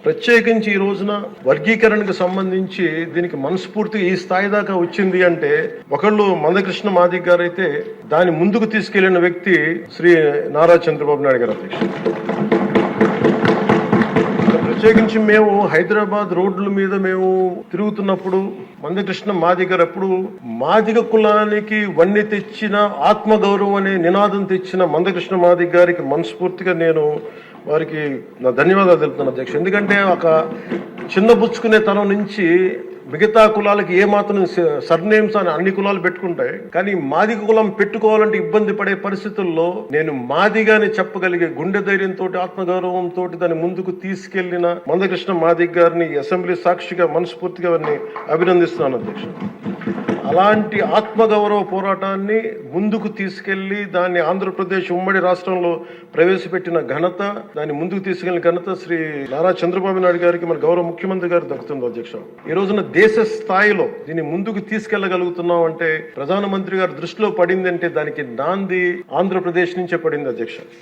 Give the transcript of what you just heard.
ప్రత్యేకించి ఈ రోజున వర్గీకరణకు సంబంధించి దీనికి మనస్ఫూర్తిగా ఈ స్థాయి దాకా వచ్చింది అంటే ఒకళ్ళు మందకృష్ణ మాదిగ గారు అయితే దాన్ని ముందుకు తీసుకెళ్లిన వ్యక్తి శ్రీ నారా చంద్రబాబు నాయుడు గారు అధ్యక్షుడు. ప్రత్యేకించి మేము హైదరాబాద్ రోడ్ల మీద మేము తిరుగుతున్నప్పుడు మందకృష్ణ మాదిగ గారు అప్పుడు మాదిగ కులానికి వన్నె తెచ్చిన ఆత్మగౌరవం అనే నినాదం తెచ్చిన మందకృష్ణ మాదిగ గారికి మనస్ఫూర్తిగా నేను వారికి నా ధన్యవాదాలు తెలుపుతున్నాను అధ్యక్ష. ఎందుకంటే ఒక చిన్నబుచ్చుకునే తనం నుంచి మిగతా కులాలకి ఏమాత్రం సర్నేమ్స్ అని అన్ని కులాలు పెట్టుకుంటాయి, కానీ మాదిగ కులం పెట్టుకోవాలంటే ఇబ్బంది పడే పరిస్థితుల్లో నేను మాదిగాని చెప్పగలిగే గుండె ధైర్యంతో ఆత్మగౌరవంతో దాన్ని ముందుకు తీసుకెళ్లిన మందకృష్ణ మాదిగ గారిని అసెంబ్లీ సాక్షిగా మనస్ఫూర్తిగా వారిని అభినందిస్తున్నాను అధ్యక్ష. అలాంటి ఆత్మగౌరవ పోరాటాన్ని ముందుకు తీసుకెళ్లి దాన్ని ఆంధ్రప్రదేశ్ ఉమ్మడి రాష్ట్రంలో ప్రవేశపెట్టిన ఘనత, దాన్ని ముందుకు తీసుకెళ్లిన ఘనత శ్రీ నారా చంద్రబాబు నాయుడు గారికి మన గౌరవ ముఖ్యమంత్రి గారికి దక్కుతుంది అధ్యక్ష. ఈ రోజున దేశ స్థాయిలో దీన్ని ముందుకు తీసుకెళ్లగలుగుతున్నాం అంటే ప్రధానమంత్రి గారి దృష్టిలో పడింది అంటే దానికి నాంది ఆంధ్రప్రదేశ్ నుంచే పడింది అధ్యక్ష.